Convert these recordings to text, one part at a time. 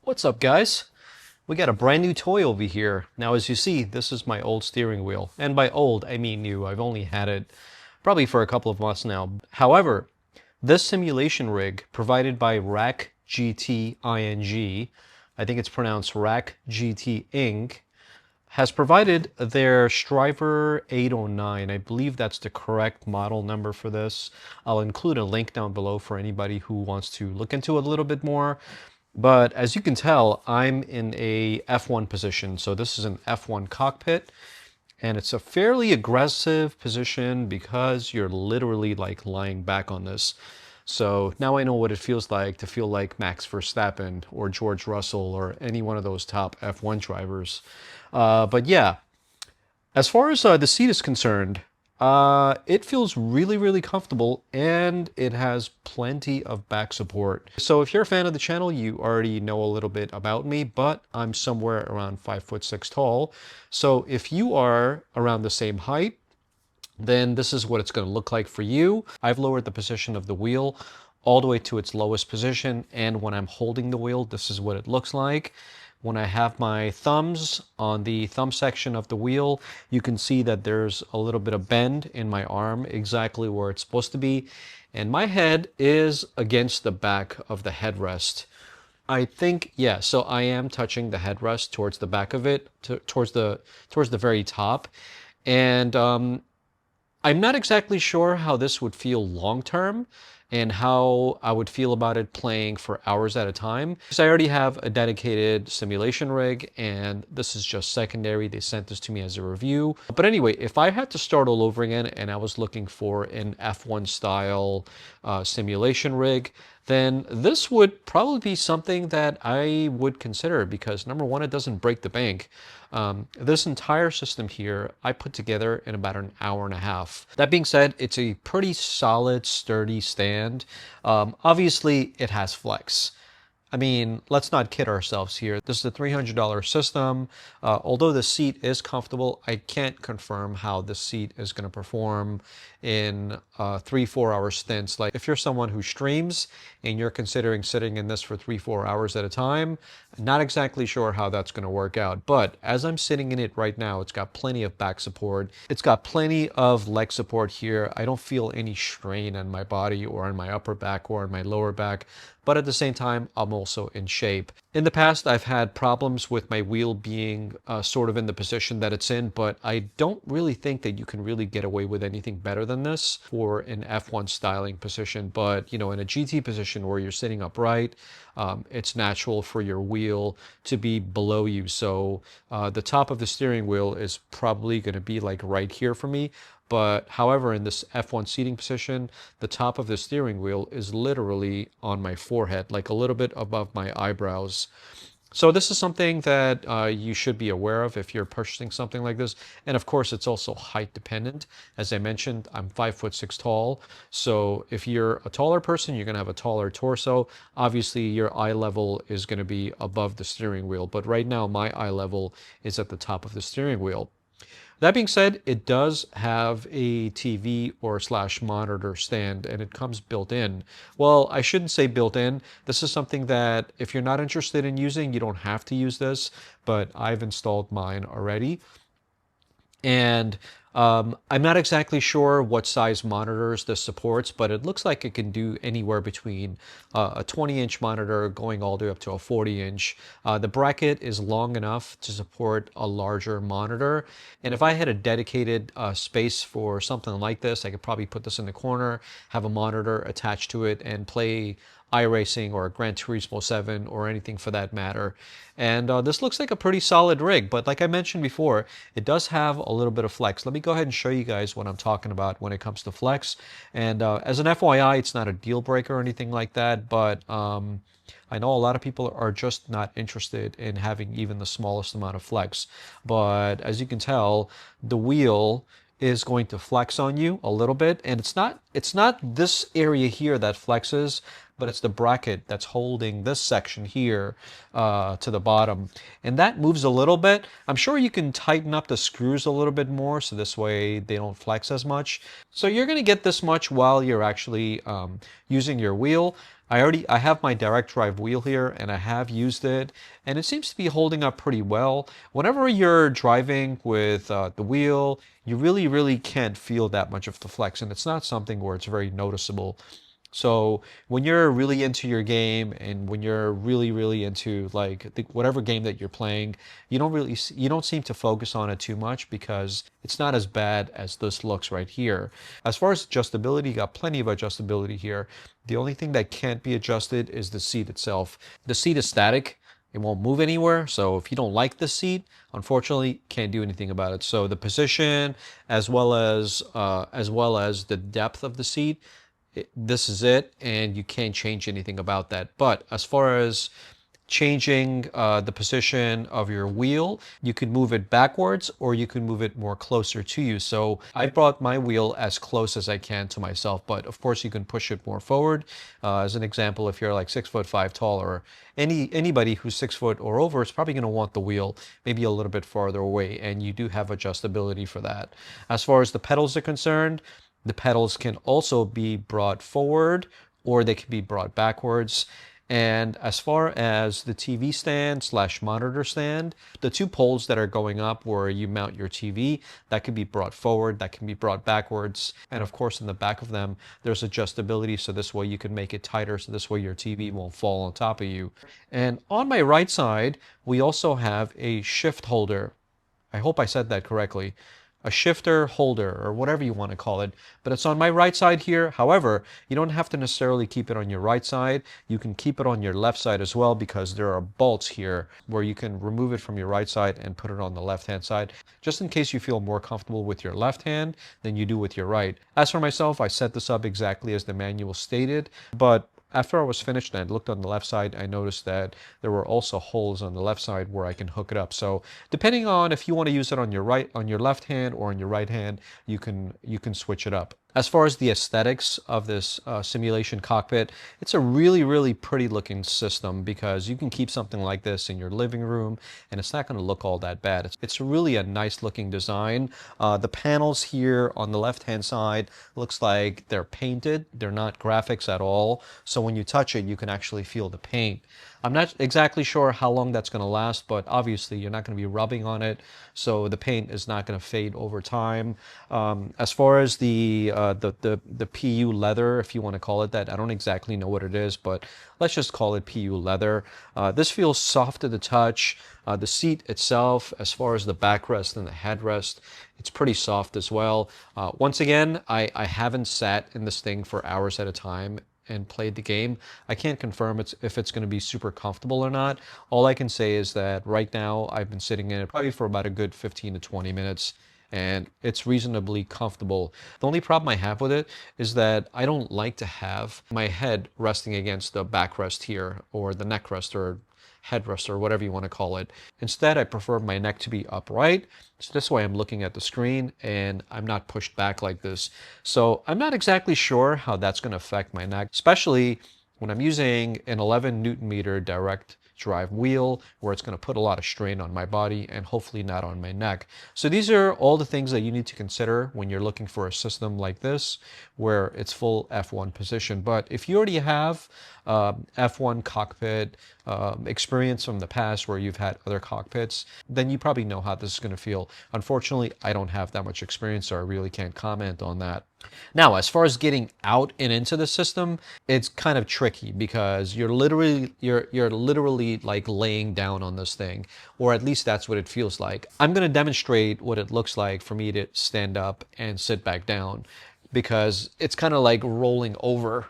What's up, guys? We got a brand new toy over here. Now, as you see, this is my old steering wheel. And by old, I mean new. I've only had it probably for a couple of months now. However, this simulation rig provided by RACGTING, I think it's pronounced RACGTING, has provided their Striver 809. I believe that's the correct model number for this. I'll include a link down below for anybody who wants to look into it a little bit more. But as you can tell, I'm in a F1 position. So this is an F1 cockpit. And it's a fairly aggressive position because you're literally like lying back on this. So now I know what it feels like to feel like Max Verstappen or George Russell or any one of those top F1 drivers. But yeah, as far as the seat is concerned, it feels really, really comfortable, and it has plenty of back support. So if you're a fan of the channel, you already know a little bit about me, but I'm somewhere around 5'6" tall. So if you are around the same height, then this is what it's going to look like for you. I've lowered the position of the wheel all the way to its lowest position, and when I'm holding the wheel, this is what it looks like. When I have my thumbs on the thumb section of the wheel, you can see that there's a little bit of bend in my arm, exactly where it's supposed to be. And my head is against the back of the headrest. I think, yeah, so I am touching the headrest towards the back of it, towards the very top. And I'm not exactly sure how this would feel long term and how I would feel about it playing for hours at a time. Because I already have a dedicated simulation rig, and this is just secondary. They sent this to me as a review. But anyway, if I had to start all over again and I was looking for an F1 style simulation rig, then this would probably be something that I would consider because number one, it doesn't break the bank. This entire system here, I put together in about an hour and a half. That being said, it's a pretty solid, sturdy stand. Obviously, it has flex. I mean, let's not kid ourselves here. This is a $300 system. Although the seat is comfortable, I can't confirm how the seat is going to perform in 3-4 hour stints. Like if you're someone who streams and you're considering sitting in this for 3-4 hours at a time, not exactly sure how that's going to work out. But as I'm sitting in it right now, it's got plenty of back support. It's got plenty of leg support here. I don't feel any strain on my body or on my upper back or on my lower back. But at the same time, I'm also in shape. In the past, I've had problems with my wheel being sort of in the position that it's in, but I don't really think that you can really get away with anything better than this for an F1 styling position. But, you know, in a GT position where you're sitting upright, it's natural for your wheel to be below you. So the top of the steering wheel is probably going to be like right here for me. But however, in this F1 seating position, the top of the steering wheel is literally on my forehead, like a little bit above my eyebrows. So this is something that you should be aware of if you're purchasing something like this. And of course, it's also height dependent. As I mentioned, I'm 5'6" tall. So if you're a taller person, you're going to have a taller torso. Obviously, your eye level is going to be above the steering wheel. But right now, my eye level is at the top of the steering wheel. That being said, it does have a TV or / monitor stand, and it comes built in. Well, I shouldn't say built in. This is something that if you're not interested in using, you don't have to use this, but I've installed mine already. And I'm not exactly sure what size monitors this supports, but it looks like it can do anywhere between a 20-inch monitor going all the way up to a 40-inch. The bracket is long enough to support a larger monitor. And if I had a dedicated space for something like this, I could probably put this in the corner, have a monitor attached to it, and play iRacing or Gran Turismo 7 or anything for that matter. And this looks like a pretty solid rig, but like I mentioned before, it does have a little bit of flex. Let me go ahead and show you guys what I'm talking about when it comes to flex. And as an FYI, it's not a deal breaker or anything like that, but I know a lot of people are just not interested in having even the smallest amount of flex. But as you can tell, the wheel is going to flex on you a little bit, and it's not this area here that flexes, but it's the bracket that's holding this section here to the bottom. And that moves a little bit. I'm sure you can tighten up the screws a little bit more so this way they don't flex as much. So you're going to get this much while you're actually using your wheel. I have my direct drive wheel here and I have used it and it seems to be holding up pretty well. Whenever you're driving with the wheel, you really can't feel that much of the flex, and it's not something where it's very noticeable. So when you're really into your game and when you're really into like whatever game that you're playing, you don't seem to focus on it too much because it's not as bad as this looks right here. As far as adjustability, you got plenty of adjustability here. The only thing that can't be adjusted is the seat itself. The seat is static. It won't move anywhere. So if you don't like the seat, unfortunately, can't do anything about it. So the position, as well as the depth of the seat, this is it, and you can't change anything about that. But as far as changing the position of your wheel, you can move it backwards or you can move it more closer to you. So I brought my wheel as close as I can to myself, but of course you can push it more forward. As an example, if you're like 6'5" tall, or anybody who's 6 foot or over is probably going to want the wheel maybe a little bit farther away, and you do have adjustability for that. As far as the pedals are concerned, the pedals can also be brought forward or they can be brought backwards. And as far as the TV stand slash monitor stand, the two poles that are going up where you mount your TV, that can be brought forward, that can be brought backwards. And of course, in the back of them, there's adjustability. So this way you can make it tighter. So this way your TV won't fall on top of you. And on my right side, we also have a shift holder. I hope I said that correctly. A shifter holder, or whatever you want to call it, but it's on my right side here. However, you don't have to necessarily keep it on your right side. You can keep it on your left side as well, because there are bolts here where you can remove it from your right side and put it on the left hand side, just in case you feel more comfortable with your left hand than you do with your right. As for myself, I set this up exactly as the manual stated, but after I was finished and I looked on the left side, I noticed that there were also holes on the left side where I can hook it up. So depending on if you want to use it on your left hand or on your right hand, you can switch it up. As far as the aesthetics of this simulation cockpit, it's a really pretty looking system, because you can keep something like this in your living room and it's not going to look all that bad. It's really a nice looking design. The panels here on the left hand side looks like they're painted. They're not graphics at all. So when you touch it, you can actually feel the paint. I'm not exactly sure how long that's going to last, but obviously you're not going to be rubbing on it, so the paint is not going to fade over time. As far as the PU leather, if you want to call it that, I don't exactly know what it is, but let's just call it PU leather. This feels soft to the touch. The seat itself, as far as the backrest and the headrest, it's pretty soft as well. Once again, I haven't sat in this thing for hours at a time and played the game. I can't confirm if it's going to be super comfortable or not. All I can say is that right now I've been sitting in it probably for about a good 15 to 20 minutes and it's reasonably comfortable. The only problem I have with it is that I don't like to have my head resting against the backrest here, or the neck rest, or headrest, or whatever you want to call it. Instead, I prefer my neck to be upright. So this way I'm looking at the screen and I'm not pushed back like this. So I'm not exactly sure how that's going to affect my neck, especially when I'm using an 11 Newton meter direct drive wheel, where it's going to put a lot of strain on my body and hopefully not on my neck. So these are all the things that you need to consider when you're looking for a system like this where it's full F1 position. But if you already have F1 cockpit experience from the past where you've had other cockpits, then you probably know how this is going to feel. Unfortunately, I don't have that much experience, so I really can't comment on that. Now, as far as getting out and into the system, it's kind of tricky because you're literally like laying down on this thing, or at least that's what it feels like. I'm going to demonstrate what it looks like for me to stand up and sit back down, because it's kind of like rolling over.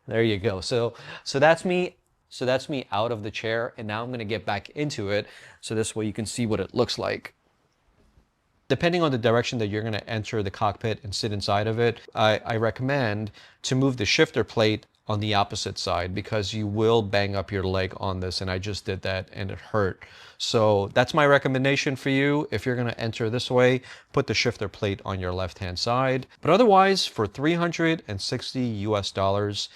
There you go. So that's me. So that's me out of the chair, and now I'm going to get back into it so this way you can see what it looks like. Depending on the direction that you're going to enter the cockpit and sit inside of it, I recommend to move the shifter plate on the opposite side because you will bang up your leg on this, and I just did that and it hurt. So that's my recommendation for you. If you're going to enter this way, put the shifter plate on your left hand side. But otherwise, for 360 US dollars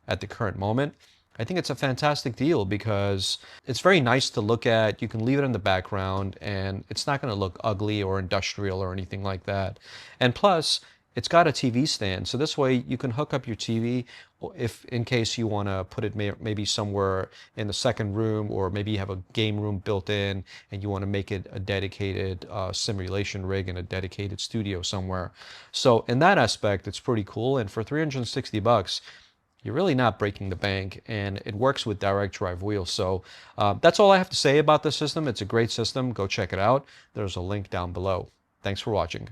at the current moment, I think it's a fantastic deal because it's very nice to look at. You can leave it in the background and it's not going to look ugly or industrial or anything like that. And plus, it's got a TV stand, so this way you can hook up your TV if in case you want to put it maybe somewhere in the second room, or maybe you have a game room built in and you want to make it a dedicated simulation rig and a dedicated studio somewhere. So in that aspect, it's pretty cool. And for 360 bucks, you're really not breaking the bank, and it works with direct drive wheels. So that's all I have to say about this system. It's a great system. Go check it out. There's a link down below. Thanks for watching.